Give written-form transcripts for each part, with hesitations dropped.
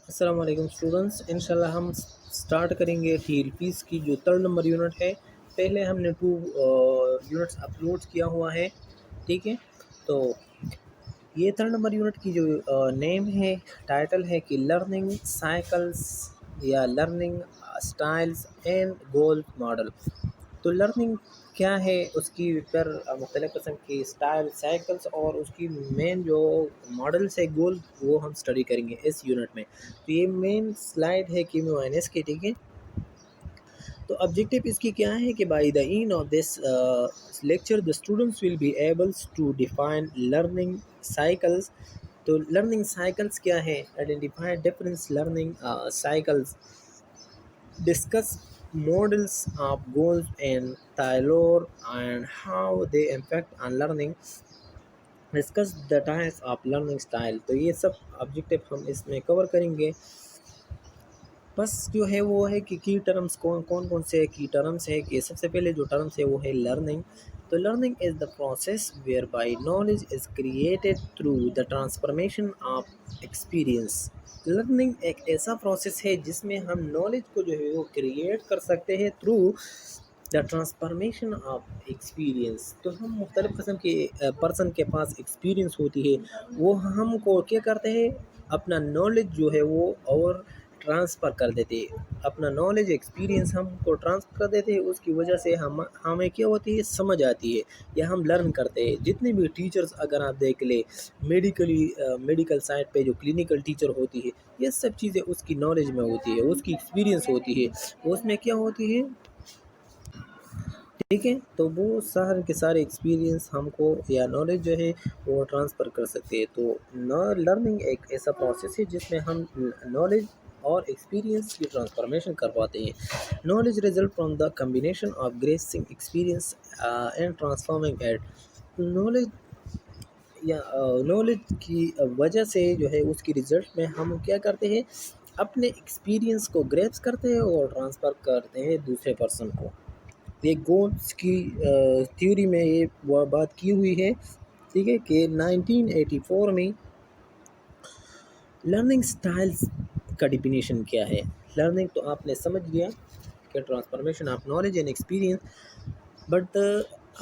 السلام علیکم اسٹوڈنٹس، انشاءاللہ ہم سٹارٹ کریں گے ٹی ایل پیز کی جو 3rd نمبر یونٹ ہے۔ پہلے ہم نے 2 یونٹس اپلوڈ کیا ہوا ہے، ٹھیک ہے۔ تو یہ 3rd نمبر یونٹ کی جو نیم ہے، ٹائٹل ہے کہ لرننگ سائیکلس یا learning styles and goal model. تو لرننگ کیا ہے، اس کی پر مختلف قسم کی اسٹائل سائیکلس اور اس کی مین جو ماڈلس ہے گول، وہ ہم اسٹڈی کریں گے اس یونٹ میں۔ تو یہ مین سلائڈ ہے کیمیو اینس کی، ٹھیک ہے۔ تو آبجیکٹیو اس کی کیا ہے کہ by the end of this lecture the students will be able to define learning cycles. تو لرننگ سائیکلس کیا ہے، identify different learning cycles, discuss models of goals and Taylor and how they impact on learning, discuss the types of learning style۔ تو یہ سب objective ہم اس میں کور کریں گے۔ بس جو ہے وہ ہے کہ کی ٹرمز کون سے کی ٹرمز ہے، کہ سب سے پہلے جو ٹرمز ہے وہ ہے لرننگ۔ تو learning is the process where by knowledge is created through the transformation of experience. Learning ایک ایسا پروسیس ہے جس میں ہم نالج کو جو ہے وہ کریٹ کر سکتے ہیں through the transformation of experience. تو ہم مختلف قسم کے پرسن کے پاس ایکسپیرئنس ہوتی ہے، وہ ہم کو کیا کرتے ہیں، اپنا نالج جو ہے وہ اور ٹرانسفر کر دیتے ہیں، اپنا نالج ایکسپیرینس ہم کو ٹرانسفر کر دیتے ہیں، اس کی وجہ سے ہمیں کیا ہوتی ہے، سمجھ آتی ہے یا ہم لرن کرتے ہیں۔ جتنے بھی ٹیچرز اگر آپ دیکھ لیں میڈیکل سائڈ پہ جو کلینکل ٹیچر ہوتی ہے، یہ سب چیزیں اس کی نالج میں ہوتی ہے، اس کی ایکسپیرینس ہوتی ہے، اس میں کیا ہوتی ہے، ٹھیک ہے۔ تو وہ سارے کے سارے ایکسپیرینس ہم کو یا نالج جو ہے وہ ٹرانسفر کر سکتے ہیں۔ تو لرننگ ایک ایسا پروسیس ہے جس میں ہم نالج اور ایکسپیرینس کی ٹرانسفارمیشن کر پاتے ہیں۔ Knowledge result from the combination of grasping experience and transforming it. Knowledge یا نالج کی وجہ سے جو ہے اس کی رزلٹ میں ہم کیا کرتے ہیں، اپنے ایکسپیرینس کو گریپس کرتے ہیں اور ٹرانسفر کرتے ہیں دوسرے پرسن کو۔ یہ گولس کی تھیوری میں یہ بات کی ہوئی ہے، ٹھیک ہے، کہ 1984 میں لرننگ سٹائلز کا ڈیفینیشن کیا ہے۔ لرننگ تو آپ نے سمجھ لیا کہ transformation of knowledge and experience, but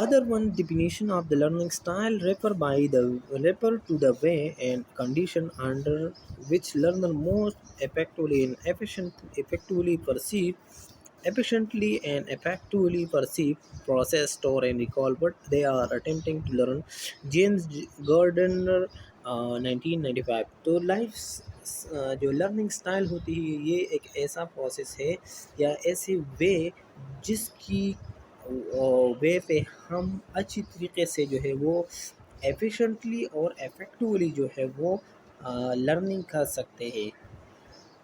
other one definition of the learning style refer to the way and condition under which learner most efficiently and effectively perceive, process, store and recall what they are attempting to learn۔ James Gardner 1995۔ تو life جو learning style ہوتی ہے، یہ ایک ایسا process ہے یا ایسی وے جس کی وے پہ ہم اچھی طریقے سے جو ہے وہ ایفیشینٹلی اور افیکٹولی جو ہے وہ لرننگ کر سکتے ہیں،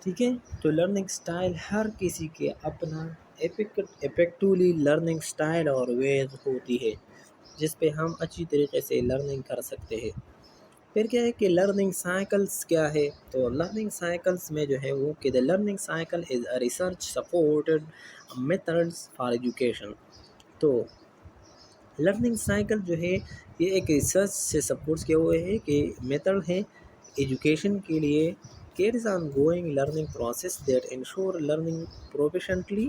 ٹھیک ہے۔ تو لرننگ سٹائل ہر کسی کے اپنا افیکٹولی لرننگ سٹائل اور ویز ہوتی ہے جس پہ ہم اچھی طریقے سے لرننگ کر سکتے ہیں۔ پھر کیا ہے کہ لرننگ سائیکلس کیا ہے، تو لرننگ سائیکلس میں جو ہے وہ کہ the learning cycle is a research supported methods for education. تو لرننگ سائیکل جو ہے یہ ایک ریسرچ سے سپورٹ کیا ہوا ہے کہ میتھڈ ہے ایجوکیشن کے لیے، carries on going learning process that ensure learning proficiently۔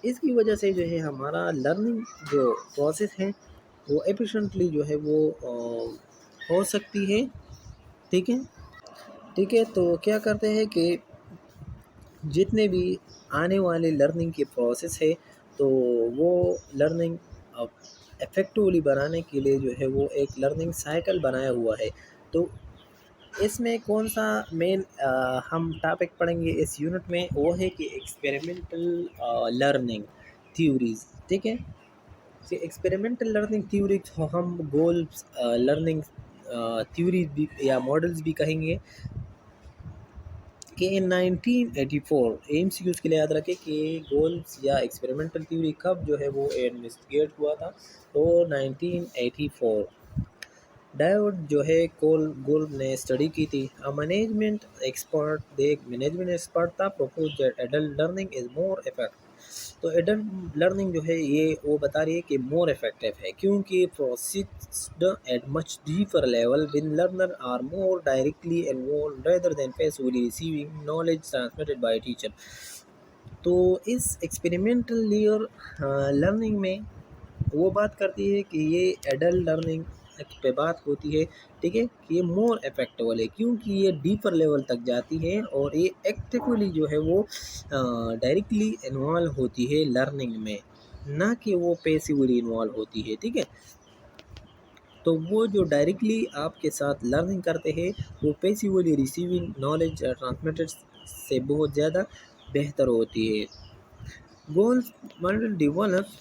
اس کی وجہ سے جو ہے ہمارا لرننگ جو پروسیس ہے وہ ایفیشینٹلی جو ہے وہ ہو سکتی ہے، ٹھیک ہے۔ ٹھیک ہے، تو کیا کرتے ہیں کہ جتنے بھی آنے والے لرننگ کے پروسیس ہے تو وہ لرننگ افیکٹولی بنانے کے لیے جو ہے وہ ایک لرننگ سائیکل بنایا ہوا ہے۔ تو اس میں کون سا مین ہم ٹاپک پڑھیں گے اس یونٹ میں، وہ ہے کہ ایکسپیریمنٹل لرننگ تھیوریز، ٹھیک ہے۔ ایکسپیریمنٹل لرننگ تھیوری ہم گولز لرننگ تھیوری بھی یا ماڈلز بھی کہیں گے، کہ ان 1984 ایم سی کیوز کے لیے یاد رکھے کہ گولز یا ایکسپیریمنٹل تھیوری کب جو ہے وہ انویسٹیگیٹ ہوا تھا، تو 1984 ڈیوڈ جو ہے گولب نے اسٹڈی کی تھی۔ مینجمنٹ ایکسپرٹ تھا، propose that adult learning is more تو ایڈلٹ لرننگ جو ہے یہ وہ بتا رہی ہے کہ مور افیکٹو ہے کیونکہ processed at much deeper level when learner are more directly involved rather than passively receiving knowledge transmitted by teacher. تو اس ایکسپیریمنٹل لیئر لرننگ میں وہ بات کرتی ہے کہ یہ ایڈلٹ لرننگ پہ بات ہوتی ہے، ٹھیک ہے، کہ یہ مور افیکٹیبل ہے کیونکہ یہ ڈیپر لیول تک جاتی ہے اور یہ ایکٹیولی جو ہے وہ ڈائریکٹلی انوالو ہوتی ہے لرننگ میں، نہ کہ وہ پیسیولی انوالو ہوتی ہے، ٹھیک ہے۔ تو وہ جو ڈائریکٹلی آپ کے ساتھ لرننگ کرتے ہیں وہ پیسیولی ریسیونگ نالج ٹرانسمیٹر سے بہت زیادہ بہتر ہوتی ہے۔ Goals model develop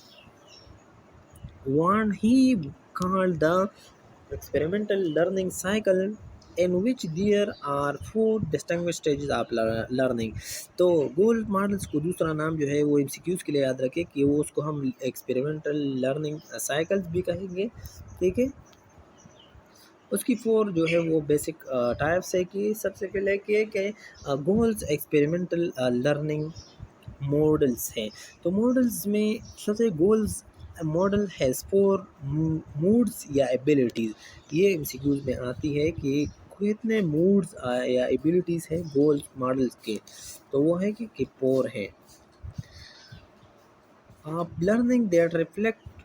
one he called the experimental learning cycle in which there are four distinguished stages of learning. تو گولڈ ماڈلس کو دوسرا نام جو ہے وہ ایم سی کیوز کے لیے یاد رکھے کہ وہ اس کو ہم ایکسپیریمنٹل لرننگ سائیکلز بھی کہیں گے، ٹھیک ہے۔ اس کی فور جو ہے وہ بیسک ٹائپس ہے کہ سب سے پہلے کہ گولز ایکسپیریمنٹل لرننگ ماڈلس ہیں۔ تو ماڈلز میں سب سے goals model has four modes یا ایبیلٹیز، یہ ایم سی کیوز میں آتی ہے کہ کتنے موڈز یا ایبیلٹیز ہیں گولز ماڈلس کے، تو وہ ہے کہ فور ہیں۔ Learning that reflect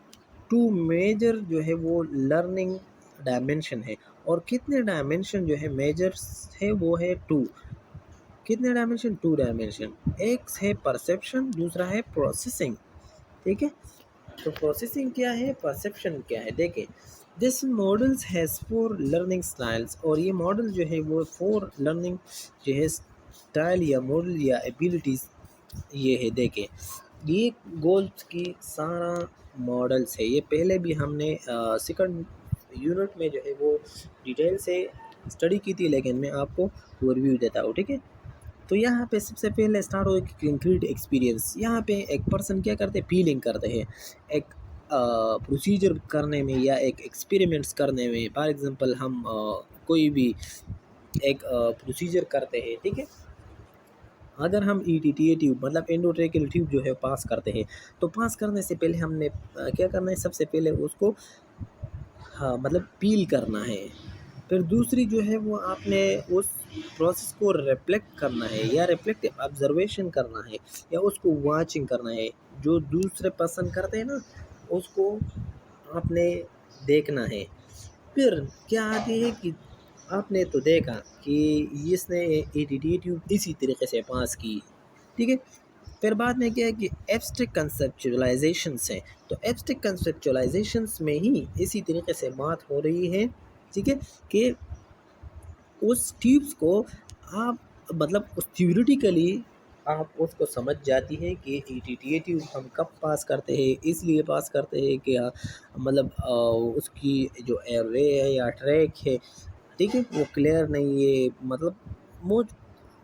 two major جو ہے وہ لرننگ ڈائمینشن ہے، اور کتنے ڈائمینشن جو ہے میجرس ہے وہ ہے ٹو، کتنے ڈائمینشن؟ ٹو ڈائمینشن، ایک ہے پرسیپشن، دوسرا ہے پروسیسنگ، ٹھیک ہے۔ تو پروسیسنگ کیا ہے، پرسیپشن کیا ہے، دیکھیں this models has four learning styles, اور یہ ماڈل جو ہے وہ فور لرننگ جو ہے اسٹائل یا ماڈل یا ایبیلٹیز یہ ہے۔ دیکھیں یہ گولز کی سارا ماڈلس ہے، یہ پہلے بھی ہم نے سیکنڈ یونٹ میں جو ہے وہ ڈیٹیل سے اسٹڈی کی تھی، لیکن میں آپ کو ریویو دیتا ہوں، ٹھیک ہے۔ تو یہاں پہ سب سے پہلے اسٹارٹ ہو کنکریٹ ایکسپیرینس، یہاں پہ ایک پرسن کیا کرتے ہیں، فیلنگ کرتے ہیں ایک پروسیجر کرنے میں یا ایک ایکسپیریمنٹس کرنے میں۔ فار ایگزامپل ہم کوئی بھی ایک پروسیجر کرتے ہیں، ٹھیک ہے، اگر ہم E T T A tube مطلب انڈوٹریکل ٹیوب جو ہے پاس کرتے ہیں، تو پاس کرنے سے پہلے ہم نے کیا کرنا ہے، سب سے پہلے اس کو مطلب پیل کرنا ہے، پھر دوسری جو ہے وہ آپ نے اس پروسیس کو ریفلیکٹ کرنا ہے یا ریفلیکٹ آبزرویشن کرنا ہے یا اس کو واچنگ کرنا ہے، جو دوسرے پسند کرتے ہیں نا اس کو آپ نے دیکھنا ہے۔ پھر کیا آتی ہے کہ آپ نے تو دیکھا کہ اس نے اے ٹی ٹی ٹیوب اسی طریقے سے پاس کی، ٹھیک ہے۔ پھر بعد میں کیا ہے کہ ایبسٹریکٹ کنسیپچولائزیشنس ہیں، تو ایبسٹریکٹ کنسیپچولائزیشنس میں ہی اسی طریقے سے بات ہو رہی ہے، ٹھیک ہے، کہ اس ٹیوبس کو آپ مطلب اس تھیوریٹیکلی آپ اس کو سمجھ جاتی ہے کہ E T T A tube ہم کب پاس کرتے ہیں، اس لیے پاس کرتے ہیں کہ مطلب اس کی جو رے ہے یا ٹریک ہے، ٹھیک ہے، وہ کلیئر نہیں ہے، مطلب وہ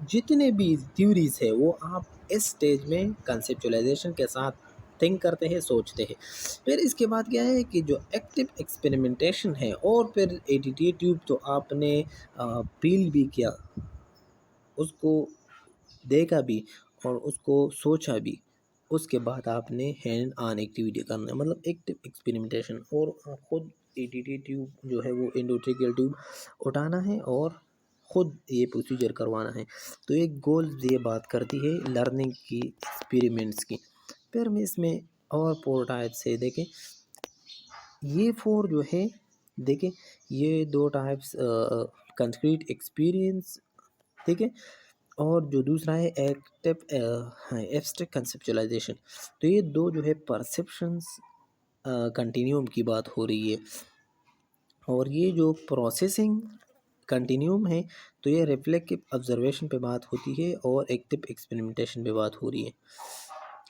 جتنے بھی تھیوریز ہے وہ آپ اس سٹیج میں کنسیپچولائزیشن کے ساتھ تھنک کرتے ہیں، سوچتے ہیں۔ پھر اس کے بعد کیا ہے کہ جو ایکٹیو ایکسپیریمنٹیشن ہے، اور پھر اے ٹی ٹی ٹیوب تو آپ نے پیل بھی کیا، اس کو دیکھا بھی اور اس کو سوچا بھی، اس کے بعد آپ نے ہینڈ آن ایکٹیویٹی کرنا ہے، مطلب ایکٹیو ایکسپیریمنٹیشن، اور خود اے ٹی ٹی ٹیوب جو ہے وہ انڈوٹریکل ٹیوب اٹھانا ہے اور خود یہ پروسیجر کروانا ہے۔ تو ایک گولز یہ بات کرتی ہے لرننگ کی ایکسپیریمنٹس کی۔ پھر میں اس میں اور فور ٹائپس ہے، دیکھیں یہ فور جو ہے، دیکھیں یہ دو ٹائپس کنکریٹ ایکسپیرینس، ٹھیک ہے، اور جو دوسرا ہے ایکٹیو ایبسٹریکٹ کنسیپچولائزیشن، تو یہ دو جو ہے پرسیپشنس کنٹینیوم کی بات ہو رہی ہے، اور یہ جو پروسیسنگ کنٹینیوم ہے تو یہ ریفلیکٹیو آبزرویشن پہ بات ہوتی ہے اور ایکٹیو ایکسپیریمنٹیشن پہ بات ہو رہی ہے۔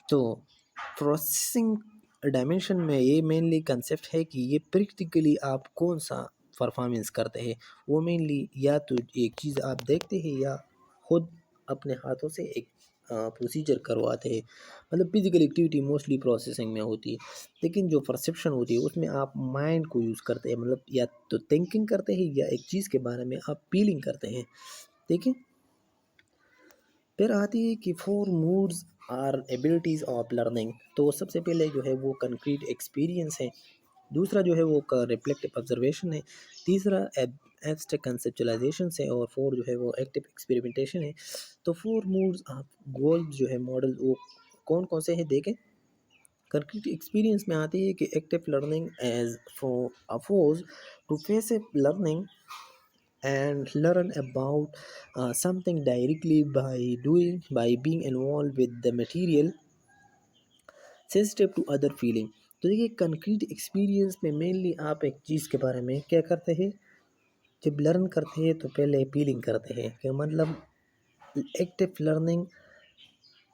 تو پروسیسنگ ڈائمینشن میں یہ مینلی کنسیپٹ ہے کہ یہ پریکٹیکلی آپ کون سا پرفارمنس کرتے ہیں، وہ مینلی یا تو ایک چیز آپ دیکھتے ہیں یا خود اپنے ہاتھوں سے ایک پروسیجر کرواتے ہیں، مطلب فزیکل ایکٹیویٹی موسٹلی پروسیسنگ میں ہوتی ہے، لیکن جو پرسیپشن ہوتی ہے اس میں آپ مائنڈ کو یوز کرتے ہیں، مطلب یا تو تھنکنگ کرتے ہیں یا ایک چیز کے بارے میں آپ فیلنگ کرتے ہیں، ٹھیک ہے۔ پھر آتی ہے کہ four modes or abilities of learning. تو سب سے پہلے جو ہے وہ کنکریٹ ایکسپیرینس ہے، دوسرا جو ہے وہ ریفلیکٹیو آبزرویشن ہے، تیسرا ایبسٹریکٹ کنسپچلائزیشن ہے، اور فور جو ہے وہ ایکٹیو ایکسپیریمنٹیشن ہے. تو فور موڈز آف گولز جو ہے ماڈل وہ کون کون سے ہیں دیکھیں. کنکریٹ ایکسپیرینس میں آتی ہے کہ active learning as opposed to passive learning and learn about something directly by being involved with the material sensitive to other feeling. تو دیکھیے کنکریٹ ایکسپیرینس میں مینلی آپ ایک چیز کے بارے میں کیا کرتے ہیں، جب لرن کرتے ہیں تو پہلے فیلنگ کرتے ہیں، کہ مطلب ایکٹیو لرننگ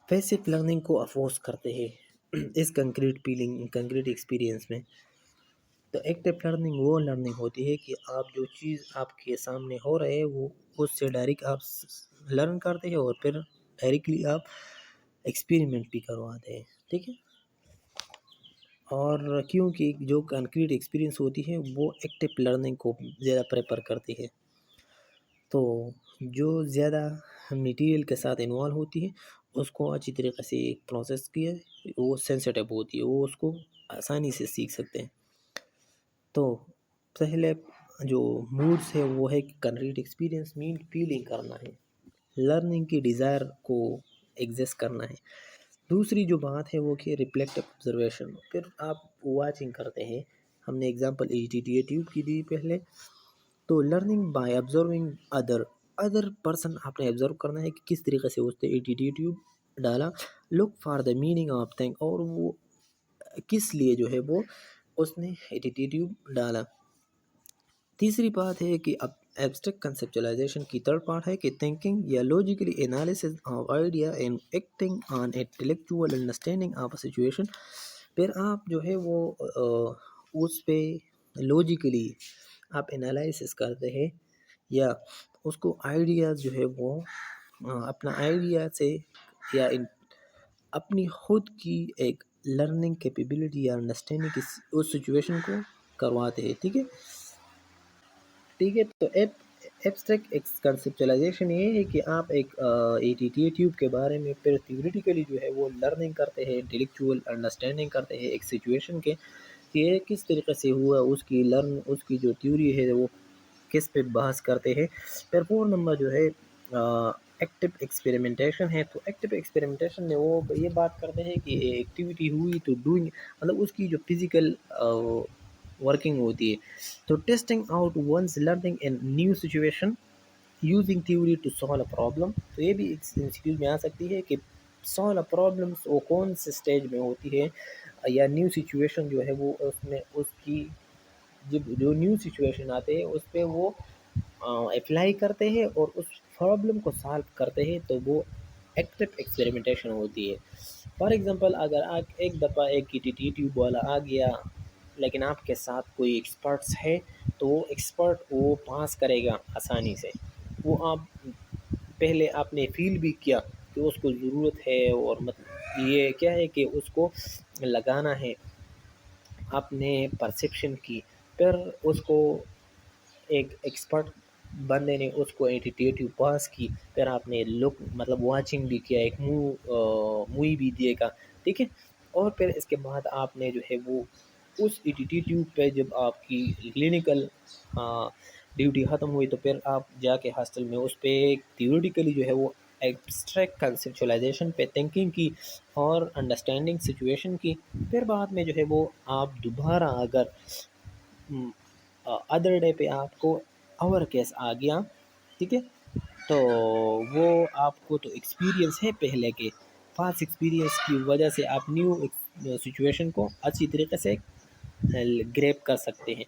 پیسو لرننگ کو افورس کرتے ہیں اس کنکریٹ ایکسپیرینس میں. تو ایکٹیو لرننگ وہ لرننگ ہوتی ہے کہ آپ جو چیز آپ کے سامنے ہو رہے ہے وہ اس سے ڈائریکٹ آپ لرن کرتے ہیں اور پھر ڈائریکٹلی آپ ایکسپیریمنٹ بھی کرواتے ہیں، ٹھیک ہے. اور کیونکہ جو کنکریٹ ایکسپیرینس ہوتی ہے وہ ایکٹیو لرننگ کو زیادہ پریفر کرتی ہے، تو جو زیادہ میٹیریل کے ساتھ انوالو ہوتی ہے اس کو اچھی طریقے سے پروسیس کیا وہ سینسیٹیو ہوتی ہے، وہ اس کو آسانی سے سیکھ سکتے ہیں. تو پہلے جو موڈس ہے وہ ہے کہ کنکریٹ ایکسپیرینس مین فیلنگ کرنا ہے، لرننگ کی ڈیزائر کو ایگزسٹ کرنا ہے. دوسری جو بات ہے وہ کہ ریفلیکٹیو آبزرویشن، پھر آپ واچنگ کرتے ہیں. ہم نے ایگزامپل ایٹیٹیوڈ کی دی پہلے. تو learning by observing other person, آپ نے آبزرو کرنا ہے کہ کس طریقے سے اس نے ایٹیٹیوڈ ڈالا. Look for the meaning of thing, اور وہ کس لیے جو ہے وہ اس نے ایٹیٹیوڈ ڈالا. تیسری بات ہے کہ اب ایبسٹریکٹ کنسپچلائزیشن کی تھرڈ پارٹ ہے کہ تھنکنگ یا logically analysis of idea and acting on intellectual understanding of a situation. پھر آپ جو ہے وہ اس پہ لاجیکلی آپ انالائسس کرتے ہیں یا اس کو آئیڈیاز جو ہے وہ اپنا آئیڈیا سے یا اپنی خود کی ایک لرننگ کیپیبلٹی یا انڈرسٹینڈنگ کی اس سچویشن کو کرواتے ہیں، ٹھیک ہے. ٹھیک ہے، تو ایبسٹریکٹ کنسپچلائزیشن یہ ہے کہ آپ ایک ایٹیٹیوڈ کے بارے میں پھر تھیوریٹیکلی جو ہے وہ لرننگ کرتے ہیں، انٹلیکچوئل انڈرسٹینڈنگ کرتے ہیں ایک سچویشن کے کہ یہ کس طریقے سے ہوا، اس کی جو تھیوری ہے وہ کس پہ بحث کرتے ہیں. پھر 4 نمبر جو ہے ایکٹیو ایکسپیریمنٹیشن ہے. تو ایکٹیو ایکسپیریمنٹیشن میں وہ یہ بات کرتے ہیں کہ ایکٹیویٹی ہوئی تو ڈوئنگ، مطلب اس کی جو فزیکل ورکنگ ہوتی ہے. تو testing out one's learning in new situation using theory to solve a problem. تو یہ بھی انسٹیٹیوٹ میں آ سکتی ہے کہ سالو اے پرابلمس وہ کون سے اسٹیج میں ہوتی ہے، یا نیو سچویشن جو ہے وہ اس میں اس کی جب جو نیو سچویشن آتے ہیں اس پہ وہ اپلائی کرتے ہیں اور اس پرابلم کو سالو کرتے ہیں، تو وہ ایکٹیو ایکسپیریمنٹیشن ہوتی ہے. فار ایگزامپل اگر آپ ایک دفعہ ایک ایٹیٹیوڈ والا آ گیا لیکن آپ کے ساتھ کوئی ایکسپرٹس ہے تو وہ ایکسپرٹ وہ پاس کرے گا آسانی سے. وہ آپ پہلے آپ نے فیل بھی کیا کہ اس کو ضرورت ہے، اور مطلب یہ کیا ہے کہ اس کو لگانا ہے، آپ نے پرسیپشن کی. پھر اس کو ایک ایکسپرٹ بندے نے اس کو ایٹیٹیوڈ پاس کی، پھر آپ نے لک مطلب واچنگ بھی کیا، ایک مووی بھی دیے گا، ٹھیک ہے. اور پھر اس کے بعد آپ نے جو ہے وہ اس ایٹیٹیوڈ پہ جب آپ کی کلینکل ڈیوٹی ختم ہوئی تو پھر آپ جا کے ہاسٹل میں اس پہ تھیوریٹیکلی جو ہے وہ ایبسٹریکٹ کنسپچلائزیشن پہ تھنکنگ کی اور انڈرسٹینڈنگ سچویشن کی. پھر بعد میں جو ہے وہ آپ دوبارہ اگر ادر ڈے پہ آپ کو اور کیس آ گیا، ٹھیک ہے، تو وہ آپ کو تو ایکسپیرینس ہے پہلے کے پاس ایکسپیرینس کی وجہ سے آپ نیو سچویشن کو اچھی طریقے سے گریپ کر سکتے ہیں.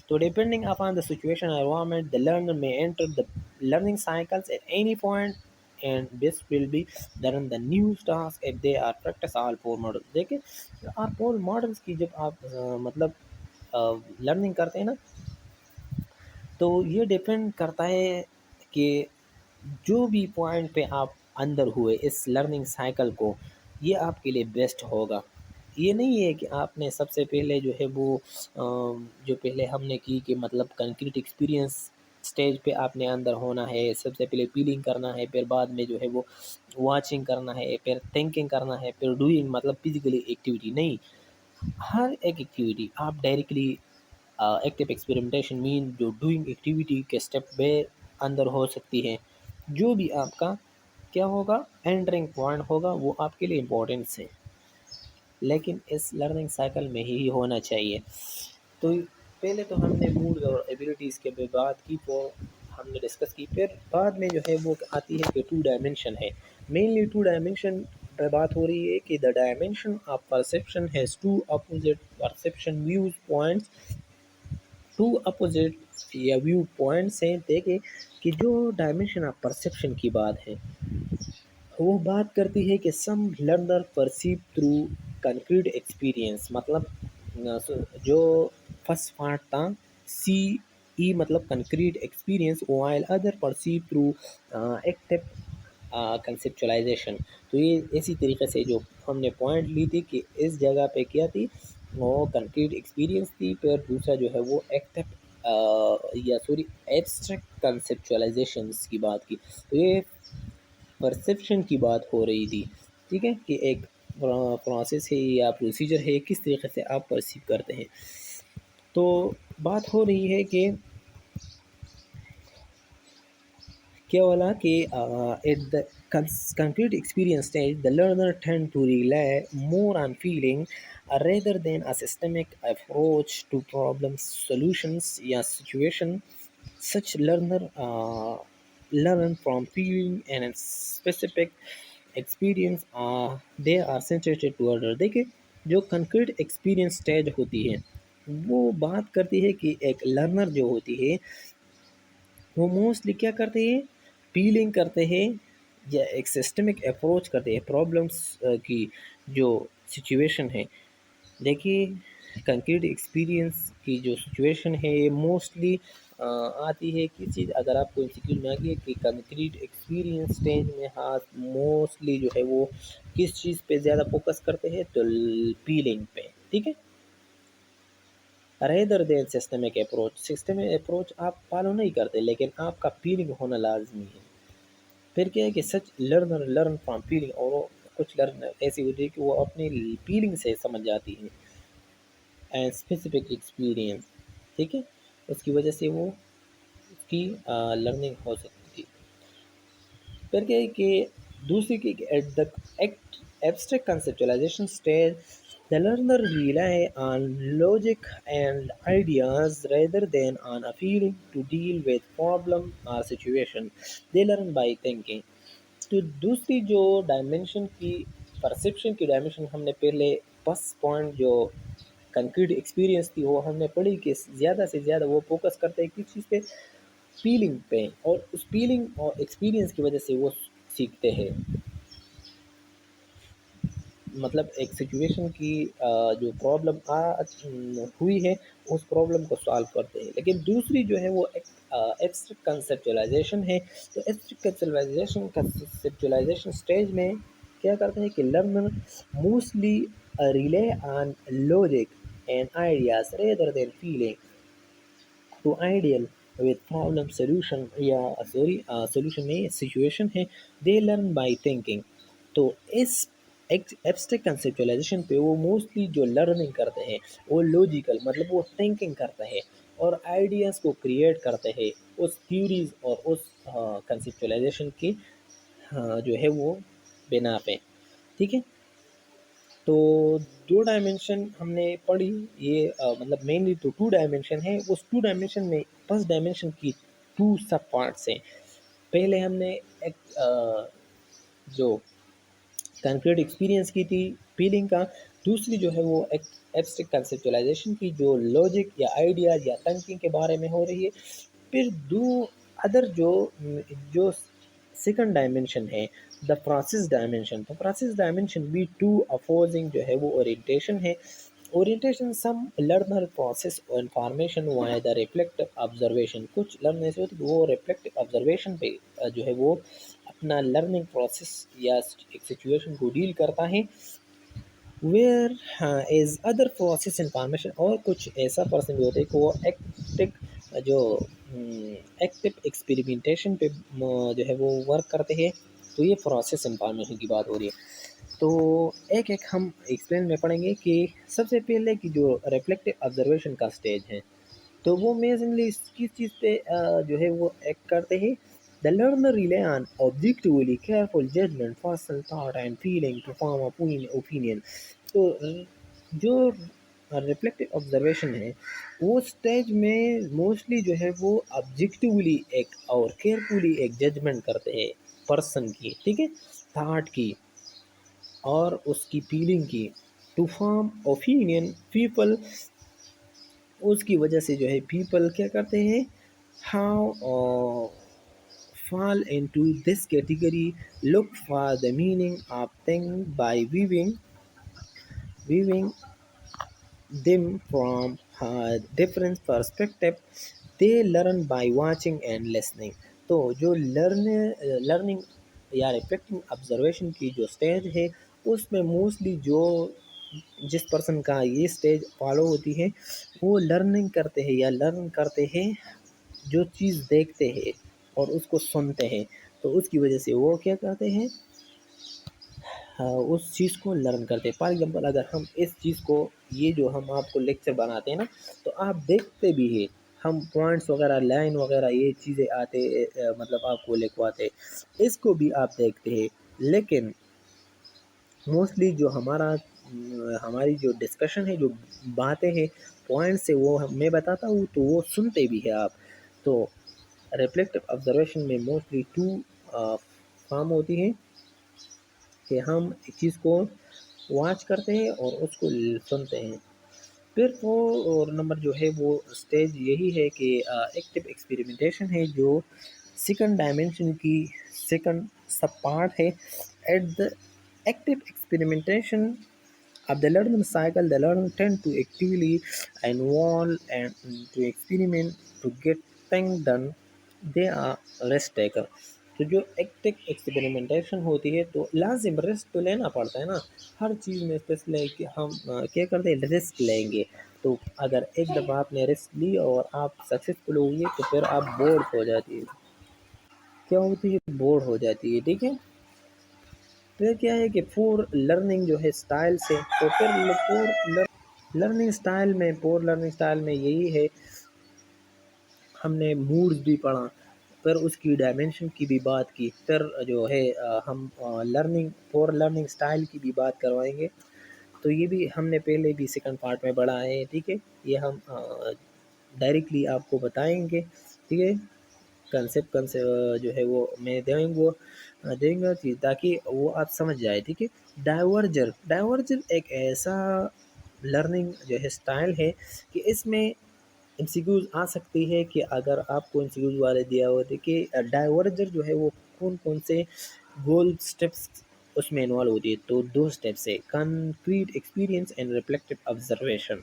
تو depending upon the situation environment the learner may enter the learning cycles at any point and this will be done the new task if they are practice all four models. دیکھیں آپ four models کی جب آپ مطلب learning کرتے ہیں نا تو یہ ڈیپینڈ کرتا ہے کہ جو بھی پوائنٹ پہ آپ اندر ہوئے اس لرننگ سائیکل کو یہ آپ کے لیے بیسٹ ہوگا. یہ نہیں ہے کہ آپ نے سب سے پہلے جو ہے وہ جو پہلے ہم نے کی کہ مطلب کنکریٹ ایکسپیرینس اسٹیج پہ آپ نے اندر ہونا ہے. سب سے پہلے فیلنگ کرنا ہے، پھر بعد میں جو ہے وہ واچنگ کرنا ہے، پھر تھنکنگ کرنا ہے، پھر ڈوئنگ مطلب فزیکلی ایکٹیویٹی نہیں. ہر ایک ایکٹیویٹی آپ ڈائریکٹلی ایکٹیو ایکسپیریمنٹیشن مین جو ڈوئنگ ایکٹیویٹی کے اسٹیپ میں اندر ہو سکتی ہے. جو بھی آپ کا کیا ہوگا اینٹرنگ پوائنٹ ہوگا وہ آپ کے لیے امپورٹنس ہے، لیکن اس لرننگ سائیکل میں ہی ہونا چاہیے. تو پہلے تو ہم نے موڈ اور ایبیلٹیز کے بات کی، وہ ہم نے ڈسکس کی. پھر بعد میں جو ہے وہ آتی ہے کہ 2 ڈائمینشن ہے. مینلی 2 ڈائمینشن پہ بات ہو رہی ہے کہ the dimension of perception has 2 opposite perception views points. 2 opposite یا ویو پوائنٹس ہیں. دیکھیں کہ جو ڈائمینشن آف پرسیپشن کی بات ہے وہ بات کرتی ہے کہ some learner perceive through concrete experience. مطلب جو فرسٹ پارٹ تھا سی ای مطلب concrete experience, while other perceive through active conceptualization. تو یہ اسی طریقے سے جو ہم نے پوائنٹ لی تھی کہ اس جگہ پہ کیا تھی وہ کنکریٹ ایکسپیرئنس تھی، پھر دوسرا جو ہے وہ ایبسٹریکٹ کنسیپچلائزیشنس کی بات کی. تو یہ پرسیپشن کی بات ہو رہی تھی، ٹھیک ہے، کہ ایک پروسیس ہے یا پروسیجر ہے کس طریقے سے آپ پرسیو کرتے ہیں. تو بات ہو رہی ہے کہ کیا والا کہ at the concrete experience stage the learner tend to rely more on feeling rather than a systemic approach to problem solutions یا situation. Such learner learn from feeling and specific experience they are sensitive to other. دیکھیں جو concrete experience stage ہوتی ہے وہ بات کرتی ہے کہ ایک لرنر جو ہوتی ہے وہ موسٹلی کیا کرتے ہیں، فیلنگ کرتے ہیں یا ایک سسٹمک اپروچ کرتے ہیں پرابلمس کی جو سچویشن ہے. دیکھیے کنکریٹ ایکسپیرئنس کی جو سچویشن ہے یہ موسٹلی آتی ہے کس چیز، اگر آپ کو انسیکیور میں آگے کہ کنکریٹ ایکسپیرئنس اسٹیج میں ہاتھ موسٹلی جو ہے وہ کس چیز پہ زیادہ فوکس کرتے ہیں تو فیلنگ پہ، ٹھیک ہے، rather than systemic approach. Systemic approach آپ فالو نہیں کرتے لیکن آپ کا فیلنگ ہونا لازمی ہے. پھر کیا ہے کہ سچ لرنر لرن فرام فیلنگ، اور کچھ لرنر ایسی ہوتی ہے کہ وہ اپنی فیلنگ سے سمجھ جاتی ہے اینڈ اسپیسیفک ایکسپیرئنس، ٹھیک ہے، اس کی وجہ سے وہ اس کی لرننگ ہو سکتی تھی. پھر کیا ہے کہ دوسری کی at the abstract conceptualization stage the learner rely on logic and ideas rather than on a feeling to deal with problem or situation. They learn by thinking. تو دوسری جو ڈائمینشن کی پرسیپشن کی ڈائمینشن ہم نے پہلے فرسٹ پوائنٹ جو concrete experience تھی وہ ہم نے پڑھی کہ زیادہ سے زیادہ وہ فوکس کرتے ہیں کس چیز پہ، فیلنگ پہ، اور اس فیلنگ اور ایکسپیرئنس کی وجہ سے وہ سیکھتے ہیں. مطلب ایک سچویشن کی جو پرابلم ہوئی ہے اس پرابلم کو سالو کرتے ہیں. لیکن دوسری جو ہے وہ ایبسٹریکٹ کنسیپچلائزیشن ہے. تو ایبسٹریکٹ کنسیپچلائزیشن اسٹیج میں کیا کرتے ہیں کہ learner mostly rely on logic and ideas rather than feeling to ideal with problem solution یا solution میں سچویشن ہے. They learn by thinking. تو اس ایبسٹریکٹ کنسیپچلائزیشن پہ وہ موسٹلی جو لرننگ کرتے ہیں وہ لوجیکل مطلب وہ تھنکنگ کرتے ہیں اور آئیڈیاز کو کریٹ کرتے ہیں اس تھیوریز اور اس کنسیپچلائزیشن کی جو ہے وہ بنا پہ، ٹھیک ہے. تو 2 ڈائمینشن ہم نے پڑھی، یہ مطلب مینلی تو 2 ڈائمینشن ہے. اس 2 ڈائمینشن میں فرسٹ ڈائمینشن کی 2 سب پارٹس ہیں. پہلے ہم نے ایک جو کنکریٹ ایکسپیرئنس کی تھی فیلنگ کا، دوسری جو ہے وہ ایک ایبسٹریکٹ کنسیپچلائزیشن کی جو لاجک یا آئیڈیاز یا تھنکنگ کے بارے میں ہو رہی ہے. پھر ادر جو سیکنڈ ڈائمینشن ہے دا پروسیس ڈائمینشن. تو پروسیس ڈائمینشن بھی 2 اپوزنگ جو ہے وہ اورینٹیشن ہے. اورینٹیشن سم لرنر پروسیس انفارمیشن وائے دا ریفلیکٹو آبزرویشن. کچھ لرنر ایسے ہوتے وہ ریفلیکٹو آبزرویشن پہ جو ہے وہ اپنا لرننگ پروسیس یا ایک سچویشن کو ڈیل کرتا ہے. Where is other process information, اور کچھ ایسا پرسن بھی ہوتا ہے کہ وہ ریفلیکٹیو ایکسپیریمنٹیشن پہ جو ہے وہ ورک کرتے ہیں. تو یہ پروسیس انفارمیشن کی بات ہو رہی ہے. تو ایک ایک ہم ایکسپلین میں پڑھیں گے کہ سب سے پہلے کہ جو ریفلیکٹیو آبزرویشن کا اسٹیج ہے تو وہ میزنلی کس چیز پہ جو ہے وہ ایکٹ کرتے ہیں. The learner rely on objectively careful judgment, personal thought and feeling to form opinion. تو جو ریفلیکٹیو آبزرویشن ہے وہ اسٹیج میں موسٹلی جو ہے وہ آبجیکٹیولی ایک اور کیئرفلی ایک ججمنٹ کرتے ہیں پرسن کی, ٹھیک ہے, تھاٹ کی اور اس کی فیلنگ کی, ٹو فارم اوپینین پیپل. اس کی وجہ سے جو ہے پیپل کیا کرتے ہیں, how fall into this category, look for the meaning of things by viewing them from a different perspective. They learn by watching and listening. تو جو لرننگ یا ریفلیکٹنگ آبزرویشن کی جو اسٹیج ہے اس میں موسٹلی جو جس پرسن کا یہ اسٹیج فالو ہوتی ہے وہ لرننگ کرتے ہیں یا لرن کرتے ہیں جو چیز دیکھتے ہیں اور اس کو سنتے ہیں. تو اس کی وجہ سے وہ کیا کرتے ہیں, اس چیز کو لرن کرتے ہیں. فار ایگزامپل اگر ہم اس چیز کو یہ جو ہم آپ کو لیکچر بناتے ہیں نا تو آپ دیکھتے بھی ہیں, ہم پوائنٹس وغیرہ لائن وغیرہ یہ چیزیں آتے مطلب آپ کو لکھواتے اس کو بھی آپ دیکھتے ہیں. لیکن موسٹلی جو ہماری جو ڈسکشن ہے جو باتیں ہیں پوائنٹس سے وہ میں بتاتا ہوں تو وہ سنتے بھی ہیں آپ. تو ریفلیکٹیو آبزرویشن میں موسٹلی ٹو فارم ہوتی ہیں کہ ہم ایک چیز کو واچ کرتے ہیں اور اس کو سنتے ہیں. پھر وہ نمبر جو ہے وہ اسٹیج یہی ہے کہ ایکٹیو ایکسپیریمنٹیشن ہے جو سیکنڈ ڈائمینشن کی سیکنڈ سب پارٹ ہے. At the active experimentation of the learning cycle, the learner tend to actively involve and to experiment to get things done. They are risk taker. تو جو active experimentation ہوتی ہے تو لازم risk تو لینا پڑتا ہے نا ہر چیز میں, اسپیشلی کہ ہم کیا کرتے ہیں رسک لیں گے. تو اگر ایک دفعہ آپ نے رسک لی اور آپ سکسیزفل ہوئے تو پھر آپ بورڈ ہو جاتی ہے, کیا ہوتی ہے, بورڈ ہو جاتی ہے, ٹھیک ہے. پھر کیا ہے کہ پور لرننگ جو ہے اسٹائل سے, تو پھر لرننگ اسٹائل میں یہی ہے, ہم نے موڈز بھی پڑھا, پھر اس کی ڈائمینشن کی بھی بات کی, پھر جو ہے ہم لرننگ اسٹائل کی بھی بات کروائیں گے. تو یہ بھی ہم نے پہلے بھی سیکنڈ پارٹ میں پڑھا ہے, ٹھیک ہے. یہ ہم ڈائریکٹلی آپ کو بتائیں گے, ٹھیک ہے. کنسیپٹ جو ہے وہ میں دیں گا تاکہ وہ آپ سمجھ جائے, ٹھیک ہے. ڈائیورجر ایک ایسا لرننگ جو ہے اسٹائل ہے کہ اس میں ایم سی کیوز آ سکتی ہے کہ اگر آپ کو ایم سی کیوز والے دیا ہوتے کہ ڈائیورجر جو ہے وہ کون سے گول اسٹیپس اس میں انوالو ہوتی ہے. تو 2 اسٹیپس ہے, concrete experience and reflective observation.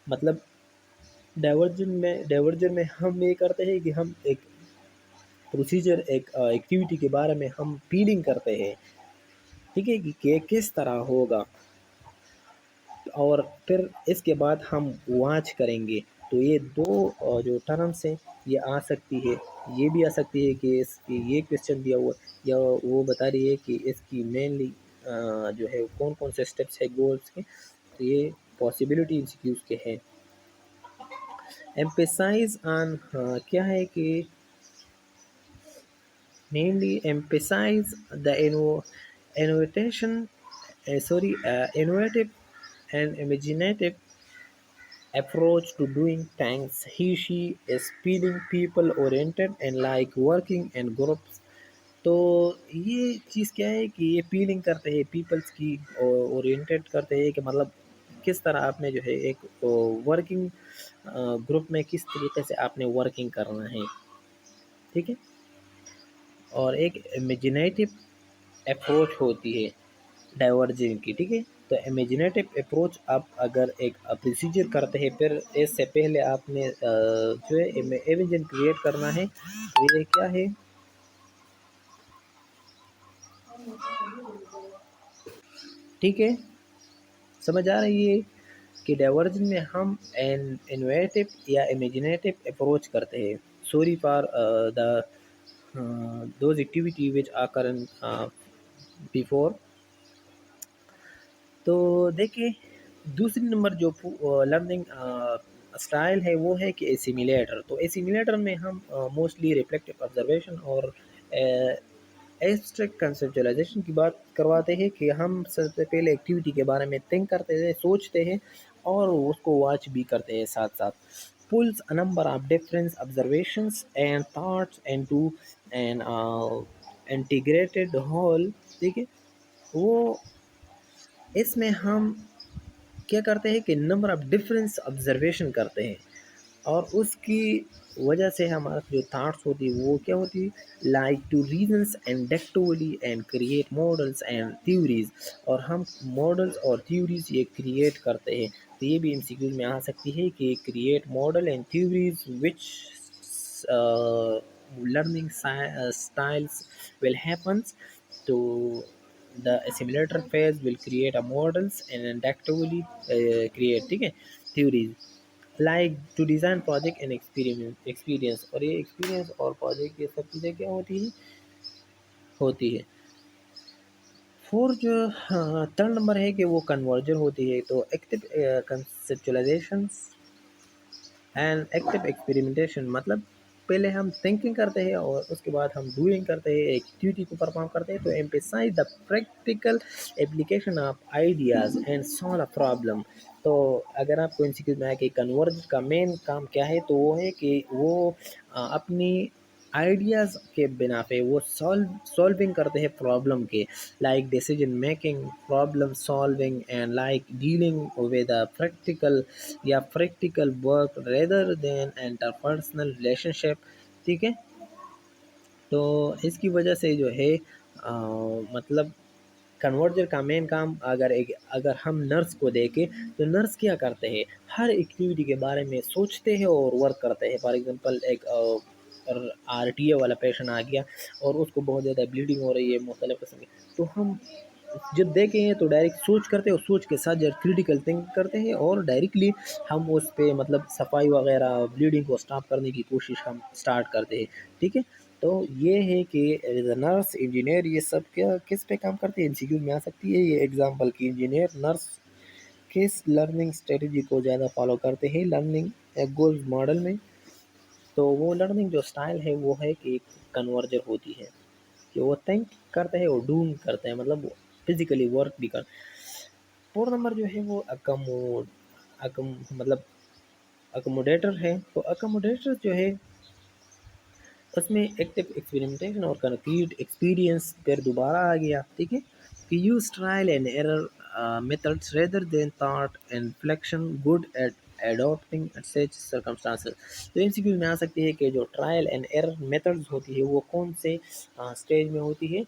مطلب ڈائیورجن میں ہم یہ کرتے ہیں کہ ہم ایک پروسیجر ایک ایکٹیویٹی کے بارے میں ہم فیلنگ کرتے ہیں, ٹھیک ہے, کہ کس طرح ہوگا, اور پھر اس کے بعد ہم واچ کریں گے. تو یہ 2 جو ٹرمس ہیں یہ آ سکتی ہے, یہ بھی آ سکتی ہے کہ اس کی یہ کویشچن دیا ہوا یا وہ بتا رہی ہے کہ اس کی مینلی جو ہے کون سے اسٹیپس ہے گولس کے. تو یہ پاسبلٹی انسیکیوز کے ہیں. ایمپیسائز آن کیا ہے کہ mainly emphasize the innovative and imaginative approach to doing things. She is feeling people oriented and like working in groups. تو یہ چیز کیا ہے کہ یہ فیلنگ کرتے ہیں پیپلز کی, اورینٹیڈ کرتے ہیں کہ مطلب کس طرح آپ نے جو ہے ایک ورکنگ گروپ میں کس طریقے سے آپ نے ورکنگ کرنا ہے, ٹھیک ہے. اور ایک امیجنیٹو اپروچ ہوتی ہے ڈائیورجن کی, ٹھیک ہے. تو امیجنیٹو اپروچ آپ اگر ایک پروسیجر کرتے ہیں پھر اس سے پہلے آپ نے جو ہے امیجن کریٹ کرنا ہے. یہ کیا ہے, ٹھیک ہے, سمجھ آ رہی ہے. کہ ڈائیورجن میں ہم این انویٹو یا امیجنیٹو اپروچ کرتے ہیں. Sorry for the those activity which آکر بیفور. تو دیکھیں دوسری نمبر جو لرننگ اسٹائل ہے وہ ہے کہ اسیمیلیٹر. تو اسیمیلیٹر میں ہم موسٹلی ریفلیکٹیو آبزرویشن اور ایبسٹریکٹ کنسیپچولائزیشن کی بات کرواتے ہیں کہ ہم سب سے پہلے ایکٹیویٹی کے بارے میں تھنک کرتے ہیں، سوچتے ہیں اور اس کو واچ بھی کرتے ہیں ساتھ ساتھ. pulls a number of different observations and thoughts into an integrated whole. ٹھیک ہے، وہ اس میں ہم کیا کرتے ہیں کہ نمبر آف ڈفرینس آبزرویشن کرتے ہیں اور اس کی وجہ سے ہمارا جو تھاٹس ہوتی ہے وہ کیا ہوتی ہے، like two reasons inductively and create models and theories. اور ہم ماڈلس اور تھیوریز یہ کریٹ کرتے ہیں. تو یہ بھی ایم سی کیوز میں آ سکتی ہے کہ create model and theories which learning styles will happens to the assimilator phase will create a models and inductively create ٹھیک ہے theories like to design project and experience. اور یہ ایکسپیرینس اور پروجیکٹ یہ سب چیزیں کیا ہوتی ہے. فور جو تھرڈ نمبر ہے کہ وہ کنورجن ہوتی ہے. تو ایکٹیو کنسیپچولائزیشنس اینڈ ایکٹیو ایکسپیریمنٹیشن، مطلب پہلے ہم تھنکنگ کرتے ہیں اور اس کے بعد ہم ڈوئنگ کرتے ہیں، ایکٹیویٹی کو پرفارم کرتے ہیں. تو emphasize the practical application of ideas and solve a problem. تو اگر آپ کو انسٹیٹیوٹ میں ہے کہ کنورج کا مین کام کیا ہے، تو وہ ہے کہ وہ اپنی آئیڈیاز کے بنا پہ وہ سالونگ کرتے ہیں پرابلم کے، like decision making, problem solving and like dealing with practical یا practical work rather than interpersonal relationship. ٹھیک ہے، تو اس کی وجہ سے جو ہے مطلب کنورجر کا مین کام اگر ہم نرس کو دیکھیں تو نرس کیا کرتے ہیں، ہر ایکٹیویٹی کے بارے میں سوچتے ہیں اور ورک کرتے ہیں. فار ایگزامپل ایک آر ٹی اے والا پیشنٹ آ گیا اور اس کو بہت زیادہ بلیڈنگ ہو رہی ہے مختلف قسم کی، تو ہم جب دیکھیں ہیں تو ڈائریکٹ سوچ کرتے ہیں اور سوچ کے ساتھ کریٹیکل تھنک کرتے ہیں اور ڈائریکٹلی ہم اس پہ مطلب صفائی وغیرہ بلیڈنگ کو سٹاپ کرنے کی کوشش ہم سٹارٹ کرتے ہیں. ٹھیک ہے، تو یہ ہے کہ نرس انجینئر یہ سب کیا کس پہ کام کرتے ہیں، ایم سی کیو میں آ سکتی ہے یہ ایگزامپل کی انجینئر نرس کس لرننگ اسٹریٹجی کو زیادہ فالو کرتے ہیں لرننگ گولز ماڈل میں. تو وہ لرننگ جو اسٹائل ہے وہ ہے کہ ایک کنورجر ہوتی ہے کہ وہ تھنک کرتے ہیں اور ڈوم کرتے ہیں، مطلب فزیکلی ورک بھی کرتے. 4 نمبر جو ہے وہ مطلب اکوموڈیٹر ہے. تو اکوموڈیٹر جو ہے اس میں ایکٹیو ایکسپیریمنٹیشن اور کنکریٹ ایکسپیرینس پھر دوبارہ آ گیا. ٹھیک ہے، کہ use trial and error methods rather than thought and reflection good at adapting such circumstances. تو ایم سی کیو میں آ سکتی ہے کہ جو ٹرائل اینڈ ایرر میتھڈز ہوتی ہے وہ کون سے اسٹیج میں ہوتی ہے.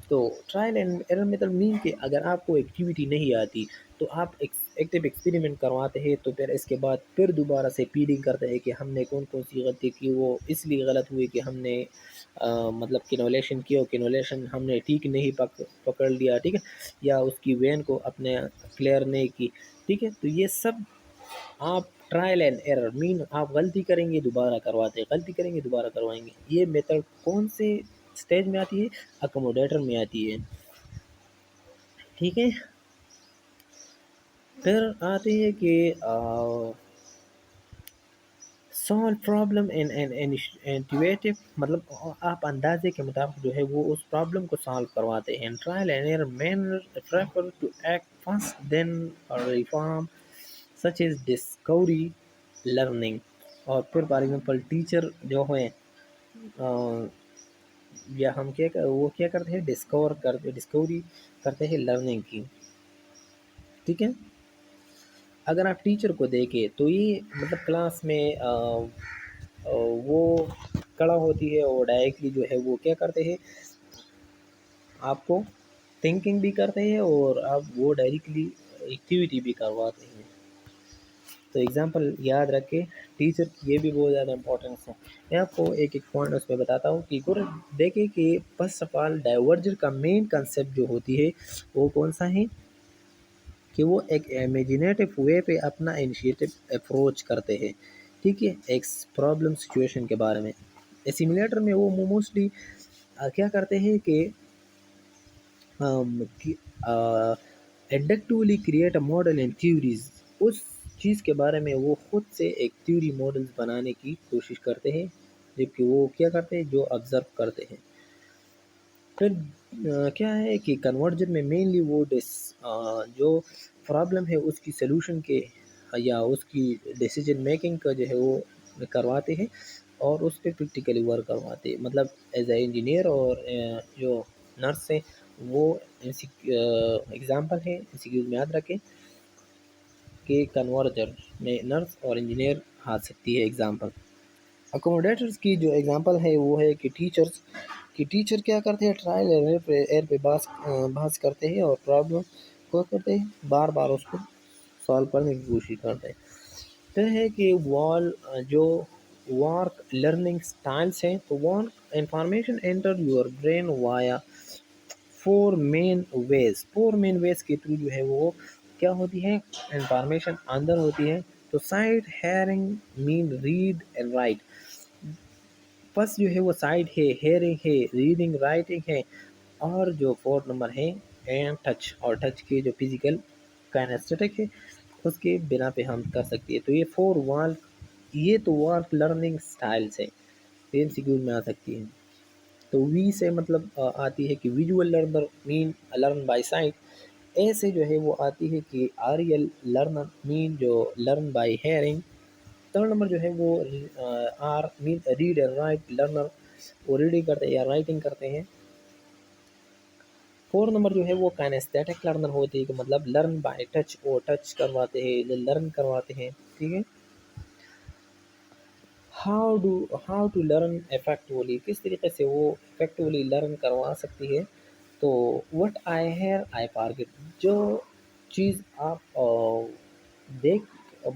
تو ٹرائل اینڈ ایرر میتھڈ مین کہ اگر آپ کو ایکٹیویٹی نہیں آتی تو آپ ایکٹیو ایکسپیریمنٹ کرواتے ہیں، تو پھر اس کے بعد پھر دوبارہ سے پیڈنگ کرتے ہیں کہ ہم نے کون کون سی غلطی کی. وہ اس لیے غلط ہوئی کہ ہم نے مطلب کینولیشن کی اور کینولیشن ہم نے ٹھیک نہیں پکڑ لیا. ٹھیک ہے، یا اس کی وین کو اپنے کلیئر نہیں کی. ٹھیک ہے، تو یہ سب آپ ٹرائل اینڈ ایرر مین آپ غلطی کریں گے دوبارہ کرواتے ہیں، غلطی کریں گے دوبارہ کروائیں گے. یہ میتھڈ کون سے اسٹیج میں آتی ہے، اکوموڈیٹر میں آتی ہے. ٹھیک ہے، پھر آتے ہیں کہ سالو پرابلم ان انٹیویٹو، مطلب آپ اندازے کے مطابق جو ہے وہ اس پرابلم کو سالو کرواتے ہیں. Trial and error manner prefer to act fast than reform such as discovery learning. اور پھر فار ایگزامپل ٹیچر جو ہے یا ہم وہ کیا کرتے ہیں ڈسکوری کرتے ہیں لرننگ کی. ٹھیک ہے، اگر آپ ٹیچر کو دیکھیں تو یہ مطلب کلاس میں وہ کڑا ہوتی ہے اور ڈائریکٹلی جو ہے وہ کیا کرتے ہیں آپ کو تھنکنگ بھی کرتے ہیں اور آپ وہ ڈائریکٹلی ایکٹیویٹی بھی کرواتے ہیں. تو ایگزامپل یاد رکھے ٹیچر کی یہ بھی بہت زیادہ امپورٹنس ہے. میں آپ کو ایک پوائنٹ اس میں بتاتا ہوں کہ دیکھیں کہ فرسٹ آف آل ڈائیورجر کا مین کنسیپٹ جو ہوتی ہے وہ کون سا ہے، کہ وہ ایک امیجنیٹو وے پہ اپنا انیشیٹو اپروچ کرتے ہیں، ٹھیک ہے، ایک پرابلم سچویشن کے بارے میں۔ سیمولیٹر میں وہ موسٹلی کیا کرتے ہیں کہ inductively create a model and theories, اس چیز کے بارے میں وہ خود سے ایک تھیوری ماڈلز بنانے کی کوشش کرتے ہیں، جبکہ وہ کیا کرتے ہیں، جو آبزرو کرتے ہیں۔ پھر کیا ہے کہ کنورجن میں مینلی وہ جو پرابلم ہے اس کی سلوشن کے یا اس کی ڈیسیجن میکنگ کا جو ہے وہ کرواتے ہیں اور اس پہ پریکٹیکلی ورک کرواتے ہیں۔ مطلب ایز اے انجینئر اور جو نرس ہیں وہ ایگزامپل ہے، انسیکیوز میں یاد رکھیں کہ کنورجر میں نرس اور انجینئر آ سکتی ہے ایگزامپل۔ اکوموڈیٹرز کی جو ایگزامپل ہے وہ ہے کہ ٹیچر کیا کرتے ہیں، ٹرائل ایئر پہ بحث کرتے ہیں اور پرابلم کو کرتے ہیں، بار بار اس کو سالو کرنے کی کوشش کرتے ہیں۔ پھر ہے کہ جو وارک لرننگ سٹائلس ہیں، تو VARK information enter your brain via four main ways کے تھرو جو ہے وہ کیا ہوتی ہے، انفارمیشن اندر ہوتی ہے۔ تو سائٹ ہیئرنگ مین ریڈ اینڈ رائٹ، فرسٹ جو ہے وہ سائٹ ہے، ہیئرنگ ہے، ریڈنگ رائٹنگ ہے، اور جو فورتھ نمبر ہے اینڈ ٹچ، اور ٹچ کے جو فزیکل کائنیسٹک ہے اس کے بنا پہ ہم کر سکتے ہیں۔ تو یہ تو وارک لرننگ سٹائلس ہے، ایم سی کیوز میں آ سکتی ہے۔ تو وی سے مطلب آتی ہے کہ visual learner mean learn by sight, A سے جو ہے وہ آتی ہے کہ آریل لرنر مین جو learn by hearing, third number جو ہے وہ آر مین ریڈ اینڈ رائٹ لرنر، وہ ریڈنگ کرتے ہیں یا رائٹنگ کرتے ہیں۔ فور نمبر جو ہے وہ کائنیستھیٹک لرنر ہوتی ہے کہ مطلب لرن بائی ٹچ، وہ ٹچ کرواتے ہیں، لرن کرواتے ہیں، ٹھیک ہے۔ ہاؤ ٹو لرن افیکٹولی، کس طریقے سے وہ افیکٹولی لرن کروا سکتی ہے۔ تو what I here I forget, جو چیز آپ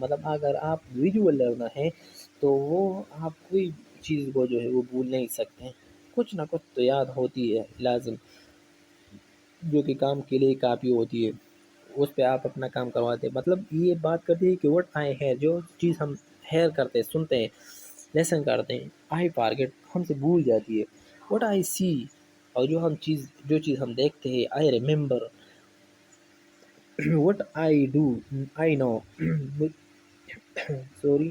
مطلب اگر آپ ویژول لرنر ہیں تو وہ آپ کوئی چیز کو جو ہے وہ بھول نہیں سکتے ہیں، کچھ نہ کچھ تو یاد ہوتی ہے لازم، جو کہ کام کے لیے کافی ہوتی ہے، اس پہ آپ اپنا کام کرواتے ہیں۔ مطلب یہ بات کرتی ہے کہ وٹ آئی ہیئر، جو چیز ہم ہیئر کرتے ہیں، سنتے ہیں، لیسن کرتے ہیں، آئی فارگیٹ ہم سے بھول جاتی ہے، وٹ آئی سی، اور جو چیز ہم دیکھتے ہیں، I remember, what I do I know sorry,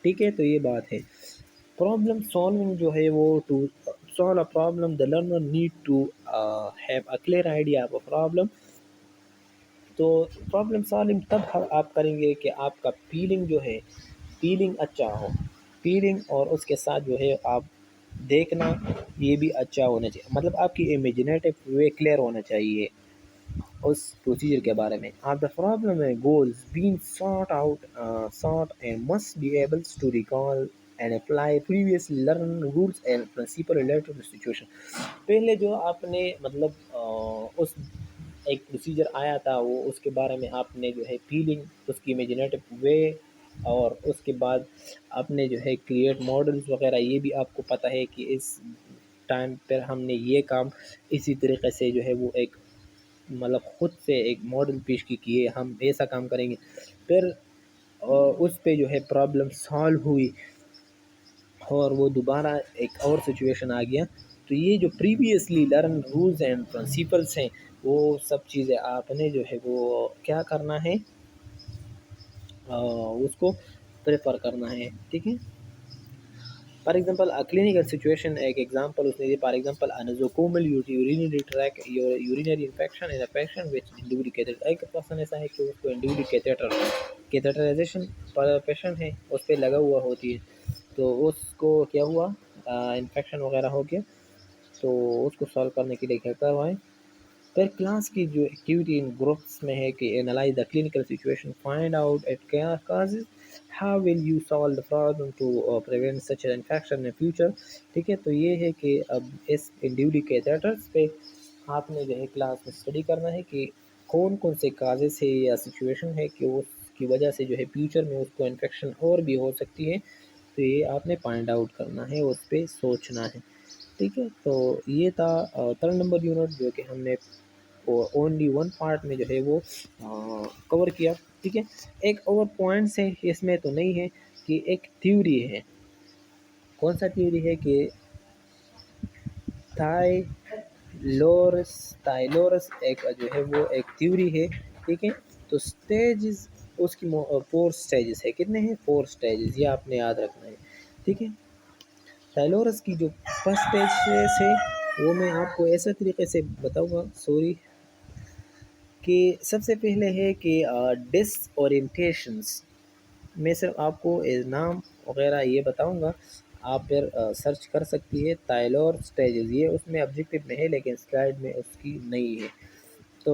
ٹھیک ہے۔ تو یہ بات ہے پرابلم سالونگ جو ہے وہ to solve a problem the learner need to have a clear idea of a problem۔ تو پرابلم سالونگ تب آپ کریں گے کہ آپ کا فیلنگ جو ہے، فیلنگ اچھا ہو، فیلنگ اور اس کے ساتھ جو ہے آپ دیکھنا یہ بھی اچھا ہونا چاہیے، مطلب آپ کی امیجنیٹو وے کلیئر ہونا چاہیے اس پروسیجر کے بارے میں۔ آپ the problem goals been sort and must be able to recall and apply previously learn rules and principle related to situation. پہلے جو آپ نے مطلب اس ایک پروسیجر آیا تھا، وہ اس کے بارے میں آپ نے جو ہے فیلنگ، اس کی امیجنیٹو وے، اور اس کے بعد آپ نے جو ہے کریٹ ماڈلز وغیرہ، یہ بھی آپ کو پتہ ہے کہ اس ٹائم پر ہم نے یہ کام اسی طریقے سے جو ہے وہ ایک مطلب خود سے ایک ماڈل پیش کی ہے، ہم ایسا کام کریں گے، پھر اس پہ جو ہے پرابلم سالو ہوئی اور وہ دوبارہ ایک اور سچویشن آ گیا۔ تو یہ جو previously learn rules and principles ہیں، وہ سب چیزیں آپ نے جو ہے وہ کیا کرنا ہے، اس کو پریفر کرنا ہے، ٹھیک ہے۔ فار ایگزامپل کلینکل سچویشن، ایک ایگزامپل اس نے دی، for example nosocomial urinary tract urinary infection in a patient which indwelling catheter, ایک پرسن ایسا ہے کہ اس کو انڈیولی کیتھیٹرائزیشن پیشنٹ ہے، اس پہ لگا ہوا ہوتی ہے، تو اس کو کیا ہوا، انفیکشن وغیرہ ہو گیا، تو اس کو سالو کرنے کے لیے کیا کروائیں۔ پھر کلاس کی جو ایکٹیویٹی ان گروپس میں ہے کہ analyze the clinical situation, find out at کیا causes, how will you solve the problem to prevent such infection in future, ٹھیک ہے۔ تو یہ ہے کہ اب اس انڈیولی کیتھیٹرس پہ آپ نے جو ہے کلاس میں اسٹڈی کرنا ہے کہ کون کون سے کازز ہے یا سچویشن ہے کہ اس کی وجہ سے جو ہے فیوچر میں اس کو انفیکشن اور بھی ہو سکتی ہے، تو یہ آپ نے فائنڈ آؤٹ کرنا ہے، اس پہ سوچنا ہے، ٹھیک ہے۔ تو یہ تھا 3 نمبر یونٹ جو کہ ہم نے اونلی ون پارٹ میں جو ہے وہ کور کیا. ٹھیک ہے. ایک اور پوائنٹس ہے اس میں تو نہیں ہے کہ ایک تھیوری ہے. کون سا تھیوری ہے کہ تھائلورس ایک جو ہے وہ ایک تھیوری ہے. ٹھیک ہے. تو سٹیجز اس کی 4 سٹیجز ہے. کتنے ہیں؟ 4 سٹیجز. یہ آپ نے یاد رکھنا ہے. ٹھیک ہے. تھائلورس کی جو فرسٹ سٹیج ہے وہ میں آپ کو ایسے طریقے سے بتاؤں گا کہ سب سے پہلے ہے کہ ڈس اورینٹیشنس. میں صرف آپ کو نام وغیرہ یہ بتاؤں گا، آپ پھر سرچ کر سکتی ہے. تائلور سٹیجز یہ اس میں آبجیکٹیو میں ہے لیکن سلائڈ میں اس کی نہیں ہے. تو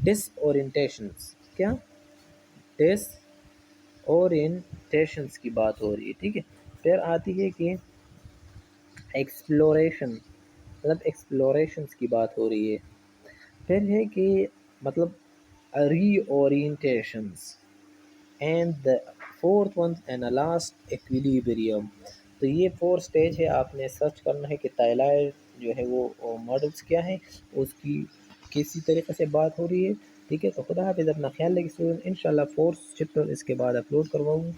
ڈس اورینٹیشنس، کیا ڈس اورینٹیشنس کی بات ہو رہی ہے. ٹھیک ہے. پھر آتی ہے کہ ایکسپلوریشن، مطلب ایکسپلوریشنس کی بات ہو رہی ہے. پھر ہے کہ مطلب reorientations. And the fourth one and last equilibrium. تو یہ 4 سٹیج ہے. آپ نے سرچ کرنا ہے کہ تائلائڈ جو ہے وہ ماڈلس کیا ہیں، اس کی کسی طریقے سے بات ہو رہی ہے. ٹھیک ہے. تو خدا حافظ، اپنا خیال رکھیے. ان شاء اللہ 4 چیپٹر اس کے بعد اپلوڈ کرواؤں.